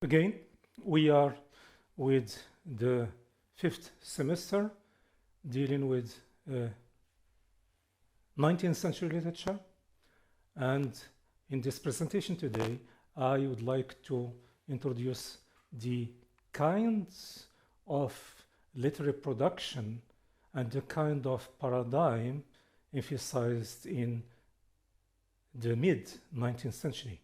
Again, we are with the 5th semester dealing with 19th century literature, and in this presentation today I would like to introduce the kinds of literary production and the kind of paradigm emphasized in the mid-19th century.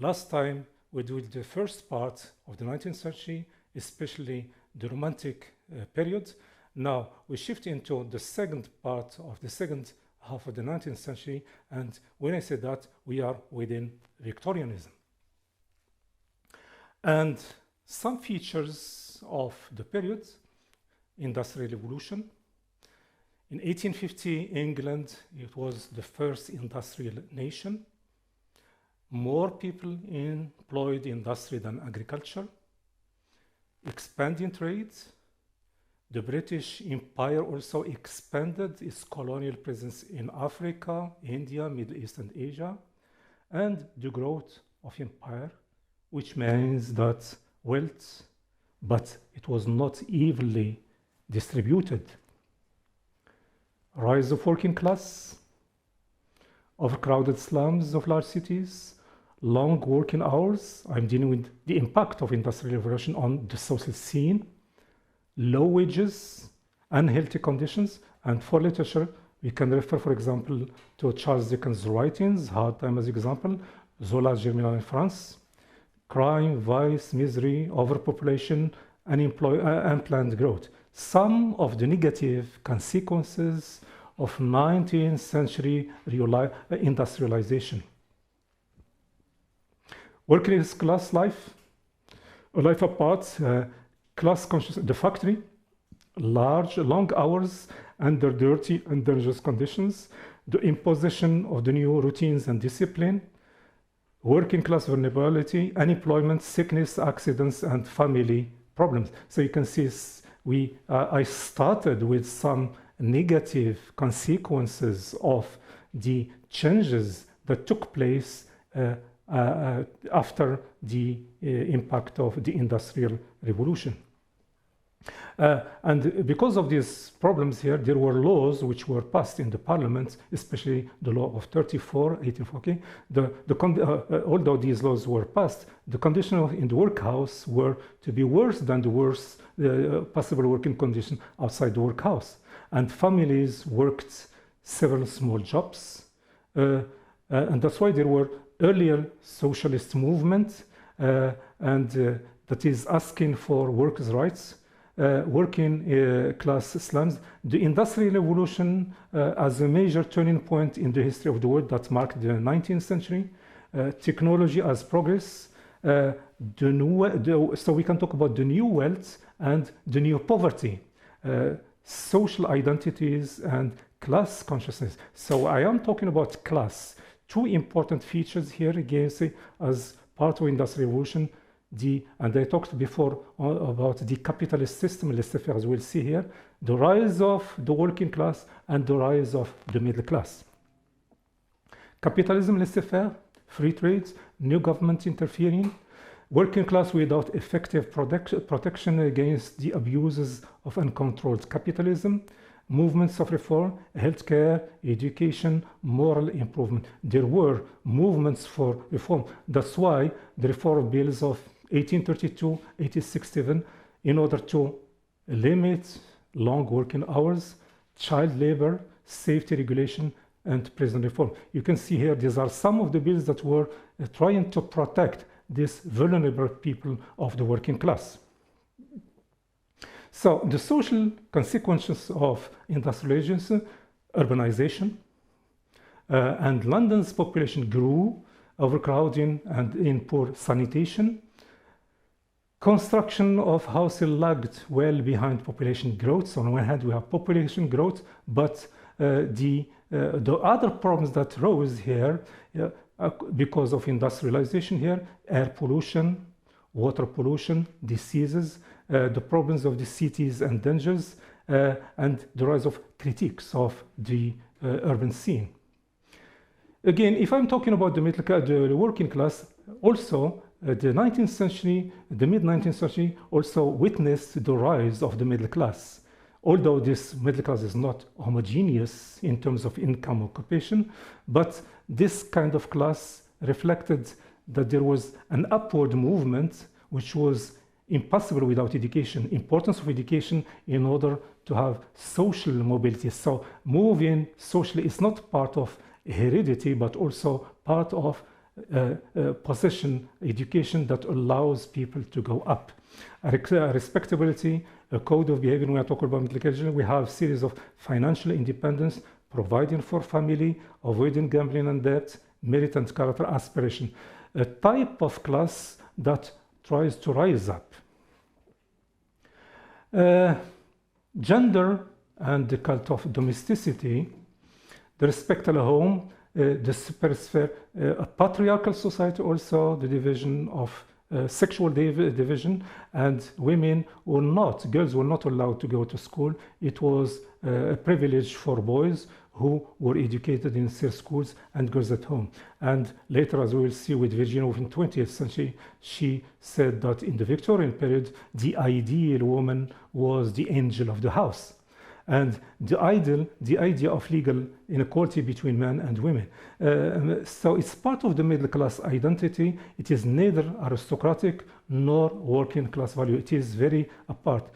Last time we did the first part of the 19th century, especially the Romantic period. Now we shift into the second part of the second half of the 19th century, and when I say that, we are within Victorianism. And some features of the period: Industrial Revolution. In 1850, England, it was the first industrial nation. More people employed in industry than agriculture. Expanding trade. The British Empire also expanded its colonial presence in Africa, India, Middle East, and Asia. And the growth of empire, which means that wealth, but it was not evenly distributed. Rise of working class, overcrowded slums of large cities, long working hours. I'm dealing with the impact of Industrial Revolution on the social scene, low wages, unhealthy conditions. And for literature, we can refer, for example, to Charles Dickens' writings, Hard Time as an example, Zola's Germinal in France, crime, vice, misery, overpopulation, unplanned growth. Some of the negative consequences of 19th century industrialization. Working class life, a life apart, class consciousness, the factory, long hours under dirty and dangerous conditions, the imposition of the new routines and discipline, working class vulnerability, unemployment, sickness, accidents, and family problems. So you can see I started with some negative consequences of the changes that took place after the impact of the Industrial Revolution. And because of these problems here, there were laws which were passed in the parliament, especially the law of 1840. Although these laws were passed, the conditions in the workhouse were to be worse than the worst possible working condition outside the workhouse. And families worked several small jobs. And that's why there were earlier socialist movement that is asking for workers' rights. Working class slums, the Industrial Revolution as a major turning point in the history of the world that marked the 19th century, technology as progress, so we can talk about the new wealth and the new poverty, social identities and class consciousness. So I am talking about class. Two important features here again, as part of Industrial Revolution. And I talked before about the capitalist system, laissez-faire, as we'll see here, the rise of the working class and the rise of the middle class. Capitalism, laissez-faire, free trade, new government interfering, working class without effective protection against the abuses of uncontrolled capitalism, movements of reform, healthcare, education, moral improvement. There were movements for reform. That's why the reform bills of 1832, 1867, in order to limit long working hours, child labor, safety regulation, and prison reform. You can see here, these are some of the bills that were trying to protect these vulnerable people of the working class. So the social consequences of industrialization, urbanization, and London's population grew, overcrowding and in poor sanitation. Construction of houses lagged well behind population growth. So on one hand, we have population growth, but the other problems that rose here because of industrialization here: air pollution, water pollution, diseases, the problems of the cities and dangers, and the rise of critiques of the urban scene. Again, if I'm talking about the working class, also the 19th century, the mid-19th century also witnessed the rise of the middle class. Although this middle class is not homogeneous in terms of income occupation, but this kind of class reflected that there was an upward movement which was impossible without education, importance of education in order to have social mobility. So moving socially is not part of heredity, but also part of possession, education that allows people to go up. Respectability, a code of behavior. When we are talking about middle class, we have a series of financial independence, providing for family, avoiding gambling and debt, merit and character aspiration. A type of class that tries to rise up. Gender and the cult of domesticity, the respect of the home, the supersphere, a patriarchal society also, the division of sexual division, and women were not, girls were not allowed to go to school. It was a privilege for boys who were educated in their schools and girls at home. And later, as we will see with Virginia Woolf in the 20th century, she said that in the Victorian period, the ideal woman was the angel of the house. And the idea of legal inequality between men and women. So it's part of the middle class identity. It is neither aristocratic nor working class value. It is very apart.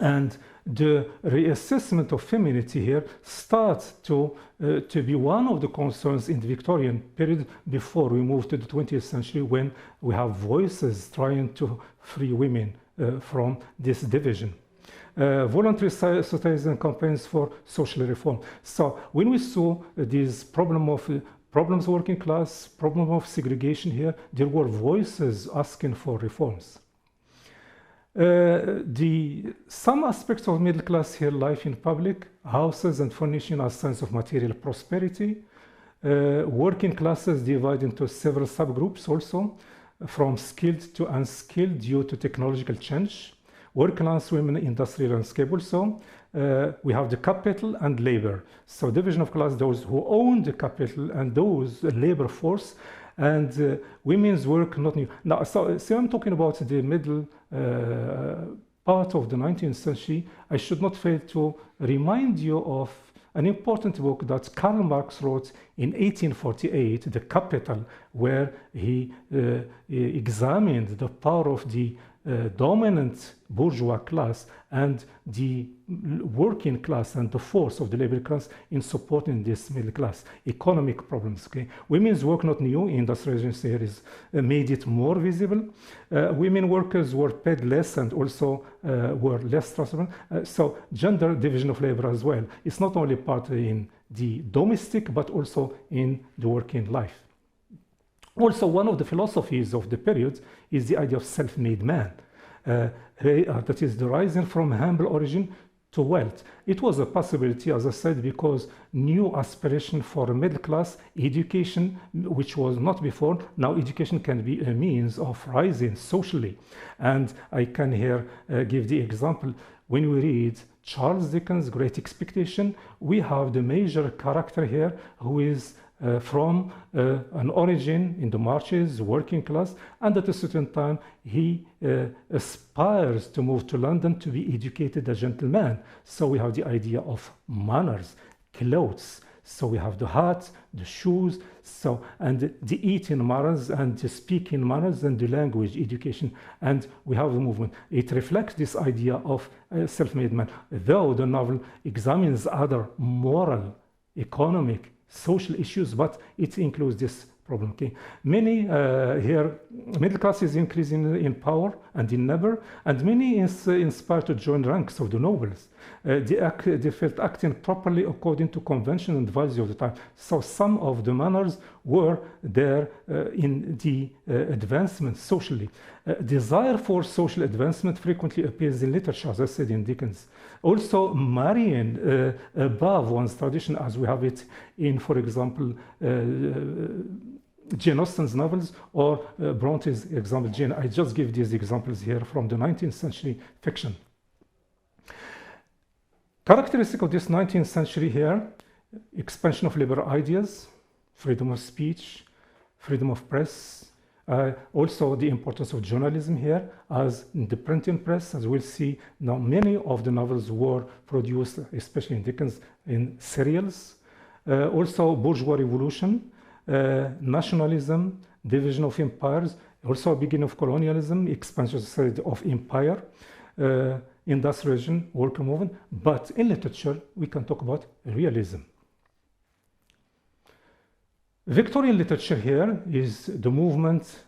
And the reassessment of femininity here starts to be one of the concerns in the Victorian period before we move to the 20th century, when we have voices trying to free women from this division. Voluntary citizen campaigns for social reform. So when we saw this problems working class, problem of segregation here, there were voices asking for reforms. Some aspects of middle class here, life in public, houses and furnishing as signs of material prosperity. Working classes divide into several subgroups also, from skilled to unskilled due to technological change. Working class women, industrial landscape also. We have the capital and labor. So division of class, those who own the capital and those labor force, and women's work not new. Now, so I'm talking about the middle part of the 19th century. I should not fail to remind you of an important book that Karl Marx wrote in 1848, The Capital, where he examined the power of the dominant bourgeois class and the working class and the force of the labor class in supporting this middle class. Economic problems. Okay? Women's work not new. Industrialization series made it more visible. Women workers were paid less and also were less trustable. So gender division of labor as well. It's not only part in the domestic but also in the working life. Also, one of the philosophies of the period is the idea of self-made man. That is the rising from humble origin to wealth. It was a possibility, as I said, because new aspiration for a middle class, education, which was not before. Now education can be a means of rising socially. And I can here give the example. When we read Charles Dickens' Great Expectation, we have the major character here who is from an origin in the marches, working class, and at a certain time he aspires to move to London to be educated a gentleman. So we have the idea of manners, clothes. So we have the hat, the shoes, and the eating manners and the speaking manners and the language education. And we have the movement. It reflects this idea of self-made man, though the novel examines other moral, economic, social issues, but it includes this problem. Okay? Many here, middle class is increasing in power and in number, and many is inspired to join ranks of the nobles. They felt acting properly according to convention and values of the time. So some of the manners were there in the advancement socially. Desire for social advancement frequently appears in literature, as I said, in Dickens. Also marrying above one's tradition, as we have it in, for example, Jane Austen's novels or Bronte's example, Jane. I just give these examples here from the 19th century fiction. Characteristic of this 19th century here, expansion of liberal ideas, freedom of speech, freedom of press, also the importance of journalism here, as in the printing press, as we'll see now, many of the novels were produced, especially in Dickens, in serials. Also bourgeois revolution, nationalism, division of empires, also beginning of colonialism, expansion of empire, industrialization, worker movement. But in literature, we can talk about realism. Victorian literature here is the movement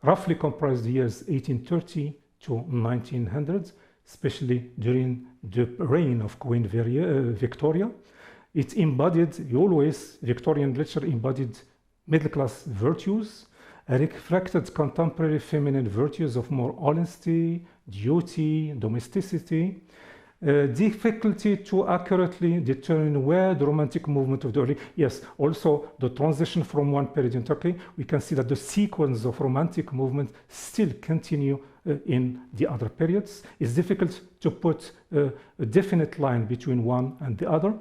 roughly comprised the years 1830 to 1900, especially during the reign of Queen Victoria. It embodied, Victorian literature embodied middle-class virtues, reflected contemporary feminine virtues of more honesty, duty, domesticity, difficulty to accurately determine where the romantic movement of the early, also the transition from one period in Turkey, we can see that the sequence of romantic movement still continue in the other periods. It's difficult to put a definite line between one and the other.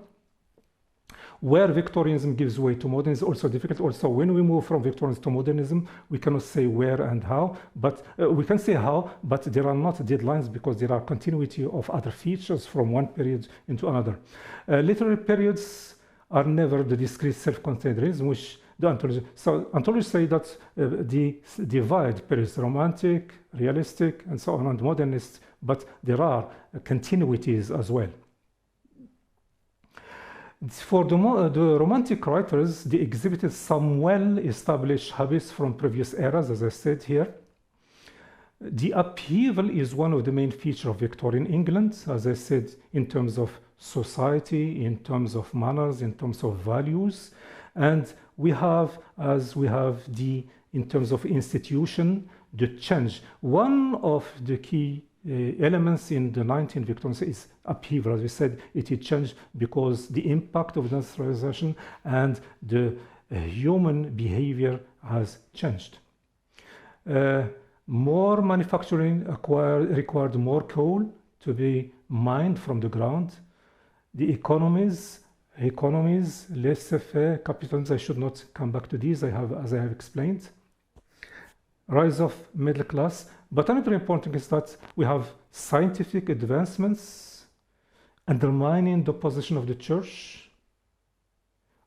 Where Victorianism gives way to modernism is also difficult. Also, when we move from Victorianism to modernism, we cannot say where and how, but we can say how, but there are not deadlines because there are continuity of other features from one period into another. Literary periods are never the discrete self-contained realism, which the ontology. So ontologists say that the divide periods, romantic, realistic, and so on, and modernist, but there are continuities as well. For the Romantic writers, they exhibited some well-established habits from previous eras, as I said here. The upheaval is one of the main features of Victorian England, as I said, in terms of society, in terms of manners, in terms of values. And we have, in terms of institution, the change. One of the key elements in the 19th Victorian is upheaval. As we said, it changed because the impact of industrialization and the human behavior has changed. More manufacturing required more coal to be mined from the ground. The economies, laissez-faire, capitalism, I should not come back to these, as I have explained. Rise of middle class. But another important is that we have scientific advancements undermining the position of the church.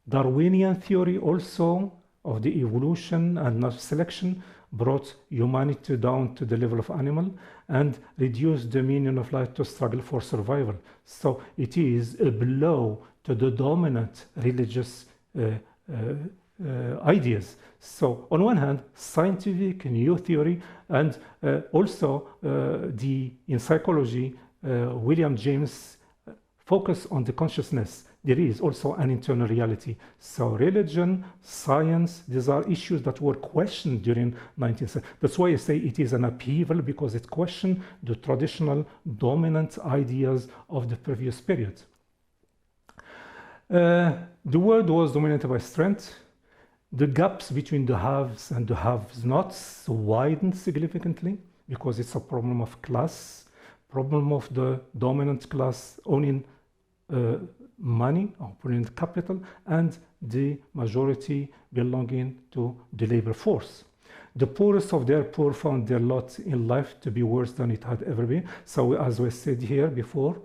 Darwinian theory also of the evolution and natural selection brought humanity down to the level of animal and reduced the meaning of life to struggle for survival. So it is a blow to the dominant religious ideas. So on one hand, scientific new theory, and also in psychology, William James focus on the consciousness. There is also an internal reality. So religion, science, these are issues that were questioned during 19th century. That's why I say it is an upheaval, because it questioned the traditional dominant ideas of the previous period. The world was dominated by strength. The gaps between the haves and the have-nots widened significantly because it's a problem of class, problem of the dominant class owning money, owning capital, and the majority belonging to the labor force. The poorest of their poor found their lot in life to be worse than it had ever been. So as we said here before,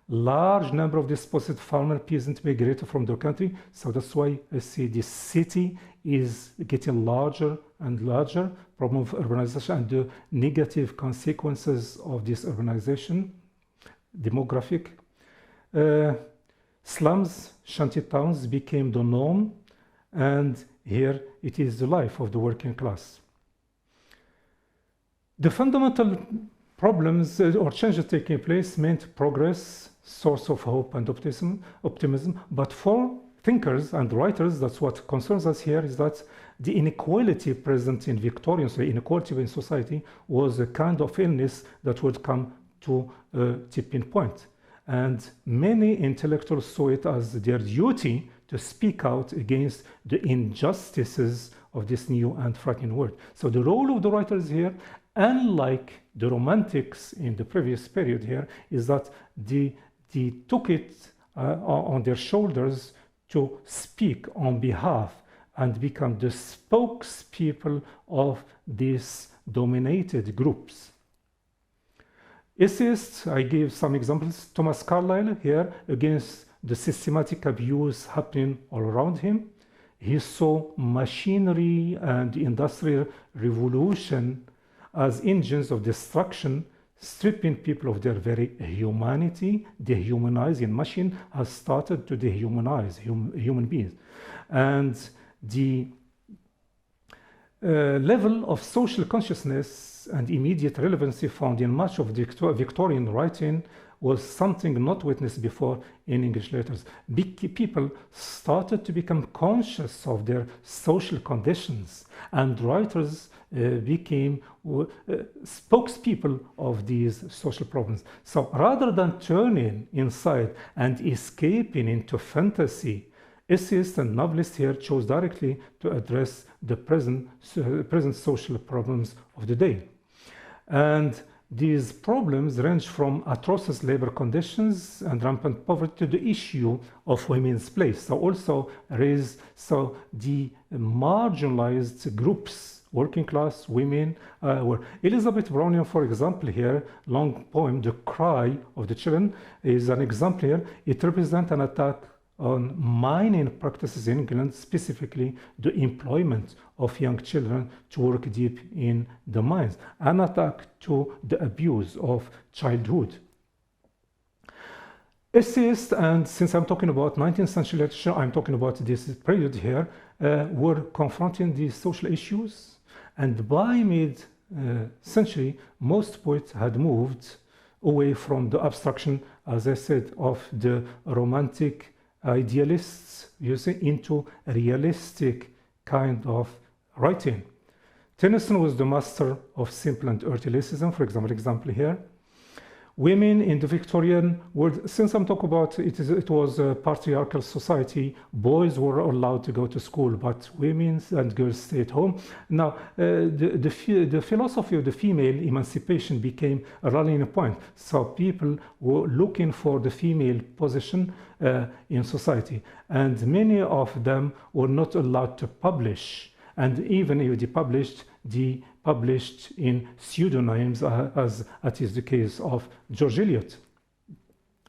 large number of dispossessed farmer peasants migrated from their country. So that's why I see the city is getting larger and larger, problem of urbanization and the negative consequences of this urbanization, demographic. Slums, shanty towns became the norm, and here it is the life of the working class. The fundamental problems or changes taking place meant progress, source of hope and optimism. But for thinkers and writers, that's what concerns us here, is that the inequality present in Victorian, so inequality in society, was a kind of illness that would come to a tipping point. And many intellectuals saw it as their duty to speak out against the injustices of this new and frightening world. So the role of the writers here, unlike the Romantics in the previous period here, is that they took it on their shoulders to speak on behalf and become the spokespeople of these dominated groups. Essayists, I gave some examples. Thomas Carlyle here, against the systematic abuse happening all around him. He saw machinery and industrial revolution as engines of destruction, stripping people of their very humanity. Dehumanizing machine has started to dehumanize human beings. And the level of social consciousness and immediate relevancy found in much of the Victorian writing was something not witnessed before in English letters. People started to become conscious of their social conditions, and writers became spokespeople of these social problems. So rather than turning inside and escaping into fantasy, essayists and novelists here chose directly to address the present social problems of the day. And these problems range from atrocious labor conditions and rampant poverty to the issue of women's place. So also raise the marginalized groups, working class women were. Elizabeth Browning, for example, here, long poem, The Cry of the Children, is an example here. It represents an attack on mining practices in England, specifically the employment of young children to work deep in the mines, an attack to the abuse of childhood. Essayists, and since I'm talking about 19th century literature, I'm talking about this period here, were confronting these social issues, and by mid-century, most poets had moved away from the abstraction, as I said, of the romantic idealists, you see, into a realistic kind of writing. Tennyson was the master of simple and earthy lyricism, for example here. Women in the Victorian world, since I'm talking about it was a patriarchal society, boys were allowed to go to school, but women and girls stayed home. Now, the philosophy of the female emancipation became a rallying point. So people were looking for the female position in society, and many of them were not allowed to publish. And even if they published in pseudonyms, as it is the case of George Eliot.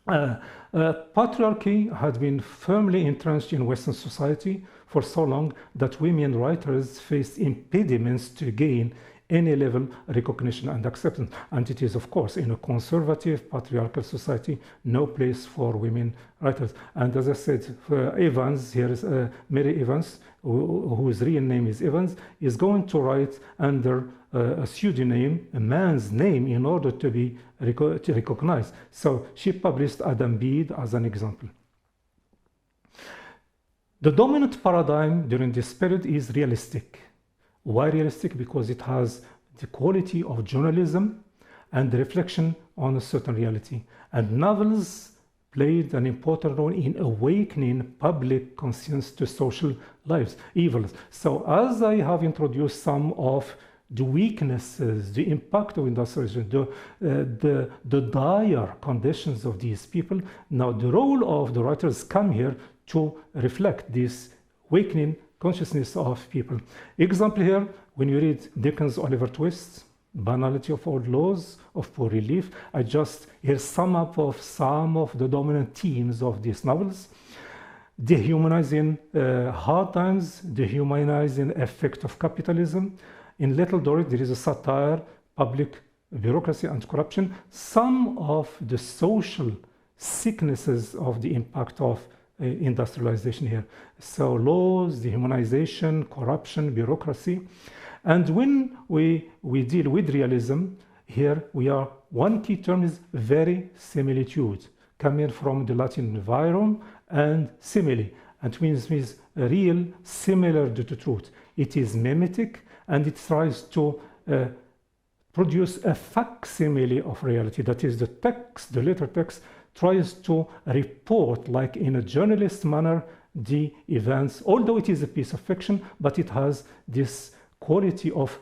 Patriarchy had been firmly entrenched in Western society for so long that women writers faced impediments to gain any level recognition and acceptance. And it is, of course, in a conservative patriarchal society, no place for women writers. And as I said, Evans, here is Mary Evans, whose real name is Evans, is going to write under a pseudonym, a man's name, in order to be recognized. So she published Adam Bede as an example. The dominant paradigm during this period is realistic. Why realistic? Because it has the quality of journalism and the reflection on a certain reality. And novels played an important role in awakening public conscience to social lives, evils. So as I have introduced some of the weaknesses, the impact of industrialization, the dire conditions of these people, now the role of the writers come here to reflect this awakening consciousness of people. Example here, when you read Dickens' Oliver Twist, Banality of Old Laws, of Poor Relief, I just here sum up of some of the dominant themes of these novels. Dehumanizing hard times, dehumanizing effect of capitalism. In Little Dorrit, there is a satire, public bureaucracy and corruption, some of the social sicknesses of the impact of industrialization here. So laws, dehumanization, corruption, bureaucracy. And when we deal with realism, here we are, one key term is verisimilitude, coming from the Latin virum and simile, and means real, similar to the truth. It is mimetic, and it tries to produce a facsimile of reality. That is, the text, the letter text, tries to report, like in a journalist manner, the events, although it is a piece of fiction, but it has this quality of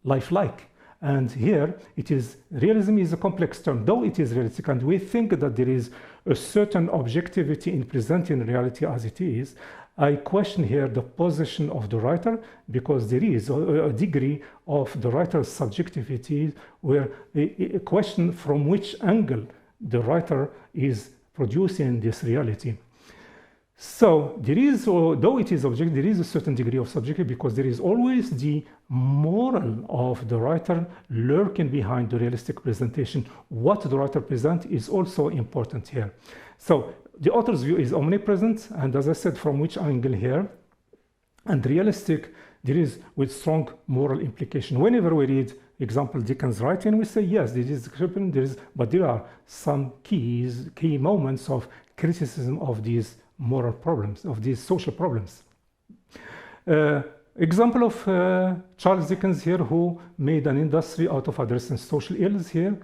lifelike. And here, realism is a complex term, though it is realistic, and we think that there is a certain objectivity in presenting reality as it is. I question here the position of the writer, because there is a degree of the writer's subjectivity where a question from which angle the writer is producing this reality. So there is, though it is objective, there is a certain degree of subjectivity, because there is always the moral of the writer lurking behind the realistic presentation. What the writer presents is also important here. So the author's view is omnipresent, and as I said, from which angle here? And realistic, there is with strong moral implication. Whenever we read, example, Dickens' writing, we say, yes, there is description, but there are some key moments of criticism of these moral problems, of these social problems. Example of Charles Dickens here, who made an industry out of addressing social ills here.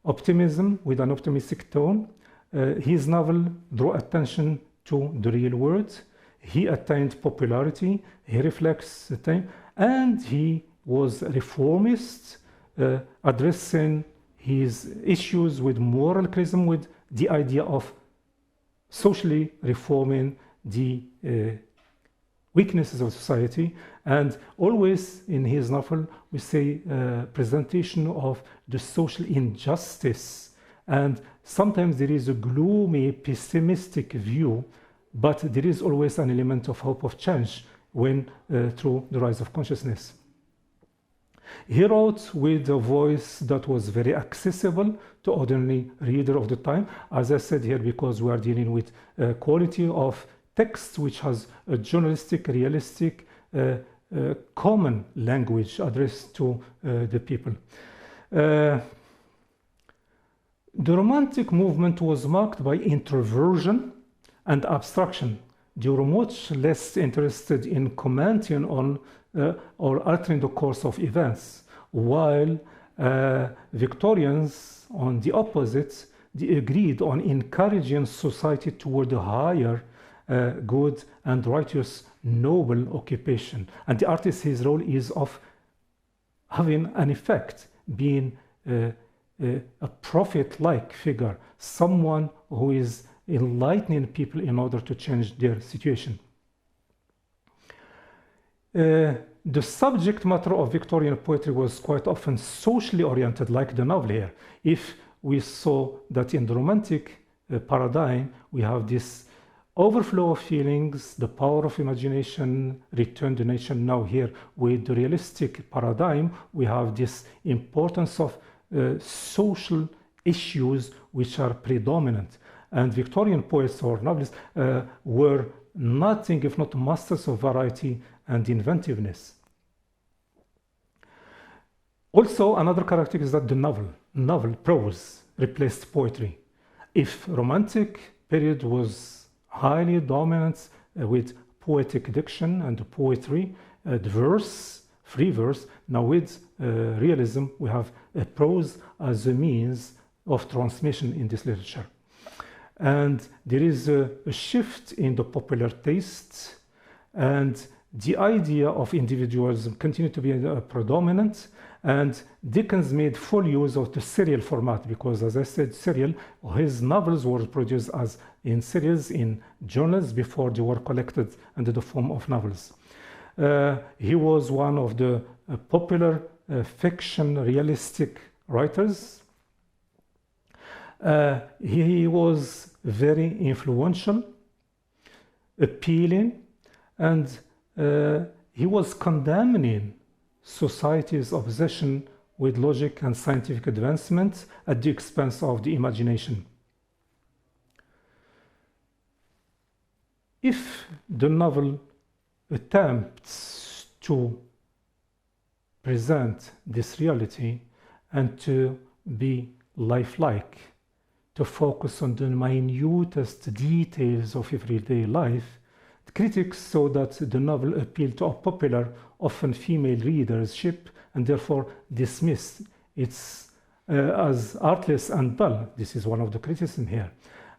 Optimism with an optimistic tone. His novel drew attention to the real world. He attained popularity. He reflects the time, and he was a reformist, addressing his issues with moral criticism, with the idea of socially reforming the weaknesses of society. And always in his novel we say presentation of the social injustice, and sometimes there is a gloomy, pessimistic view, but there is always an element of hope of change when through the rise of consciousness. He wrote with a voice that was very accessible to ordinary reader of the time, as I said here, because we are dealing with quality of text which has a journalistic, realistic, common language addressed to the people. The Romantic movement was marked by introversion and abstraction. They were much less interested in commenting on or altering the course of events, while Victorians, on the opposite, they agreed on encouraging society toward a higher good and righteous noble occupation. And the artist, his role is of having an effect, being a prophet-like figure, someone who is enlightening people in order to change their situation. The subject matter of Victorian poetry was quite often socially oriented, like the novel here. If we saw that in the Romantic paradigm, we have this overflow of feelings, the power of imagination, return to nature. Now here, with the realistic paradigm, we have this importance of social issues which are predominant. And Victorian poets or novelists were nothing if not masters of variety and inventiveness. Also, another characteristic is that the novel prose replaced poetry. If Romantic period was highly dominant with poetic diction and poetry, the verse, free verse, now with realism we have prose as a means of transmission in this literature. And there is a shift in the popular taste, and the idea of individualism continued to be predominant, and Dickens made full use of the serial format, because as I said, his novels were produced as in series in journals before they were collected under the form of novels. He was one of the popular fiction realistic writers. He was very influential, appealing, and he was condemning society's obsession with logic and scientific advancement at the expense of the imagination. If the novel attempts to present this reality and to be lifelike, to focus on the minutest details of everyday life, the critics saw that the novel appealed to a popular, often female readership, and therefore dismissed it as artless and dull. This is one of the criticisms here.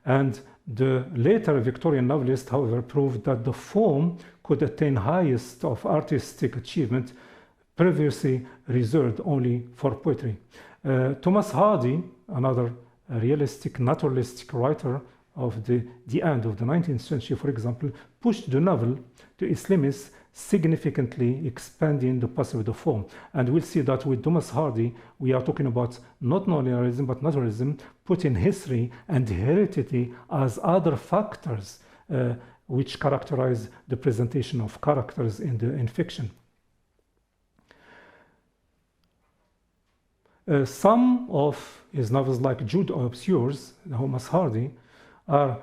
And the later Victorian novelist, however, proved that the form could attain highest of artistic achievement, previously reserved only for poetry. Thomas Hardy, another realistic, naturalistic writer of the end of the 19th century, for example, pushed the novel to its limits, significantly expanding the possibility of form. And we'll see that with Thomas Hardy, we are talking about not only realism, but naturalism, putting history and heredity as other factors which characterize the presentation of characters in fiction. Some of his novels, like Jude Obscures, Thomas Hardy, are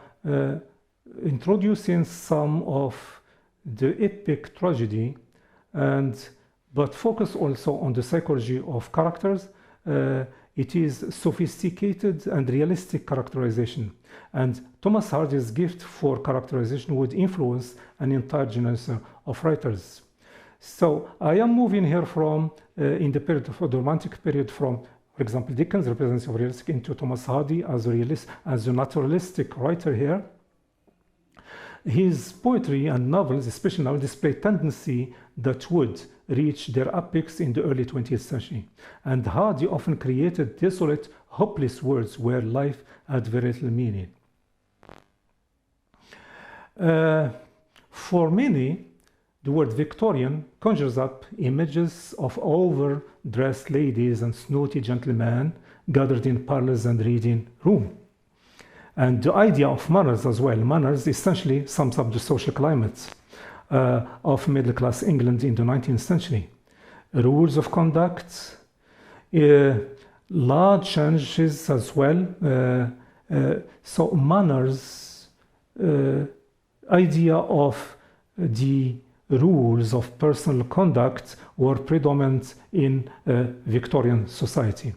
introducing some of the epic tragedy, but focus also on the psychology of characters. It is sophisticated and realistic characterization. And Thomas Hardy's gift for characterization would influence an entire generation of writers. So I am moving here from, in the period of the Romantic period, from, for example, Dickens, representation of realistic, into Thomas Hardy as a naturalistic writer here. His poetry and novels, especially now, display tendency that would reach their apex in the early 20th century. And Hardy often created desolate, hopeless worlds where life had very little meaning. For many, the word Victorian conjures up images of overdressed ladies and snooty gentlemen gathered in parlors and reading room. And the idea of manners as well. Manners essentially sums up the social climate of middle-class England in the 19th century. Rules of conduct, large changes as well. So manners, idea of the rules of personal conduct were predominant in Victorian society.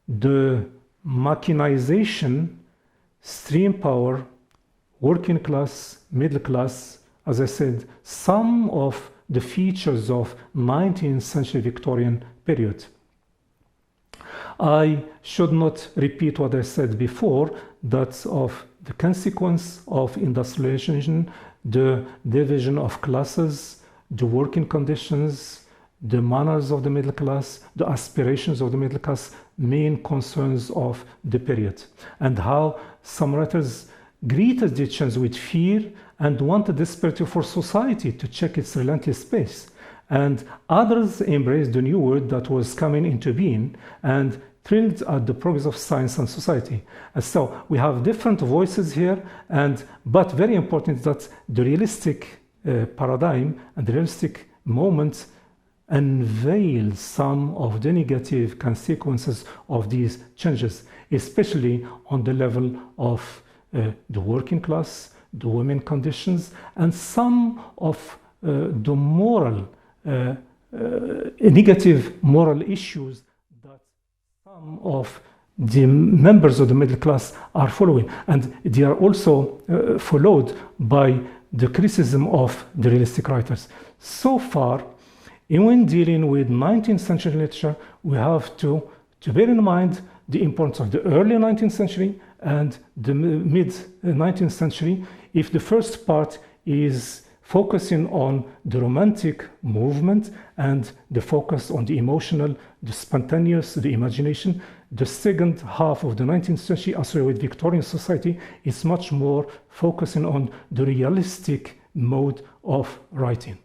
The machinization, stream power, working class, middle class, as I said, some of the features of 19th century Victorian period. I should not repeat what I said before, that of the consequence of industrialization, the division of classes, the working conditions, the manners of the middle class, the aspirations of the middle class, main concerns of the period, and how some writers greeted the change with fear and wanted desperately for society to check its relentless pace, and others embraced the new world that was coming into being and thrilled at the progress of science and society. And so we have different voices here, but very important that the realistic paradigm and the realistic moment unveils some of the negative consequences of these changes, especially on the level of the working class, the women conditions, and some of the moral, negative moral issues that some of the members of the middle class are following. And they are also followed by the criticism of the realistic writers. So far, when dealing with 19th century literature, we have to bear in mind the importance of the early 19th century and the mid-19th century. If the first part is focusing on the romantic movement and the focus on the emotional, the spontaneous, the imagination, the second half of the 19th century, as well with Victorian society, is much more focusing on the realistic mode of writing.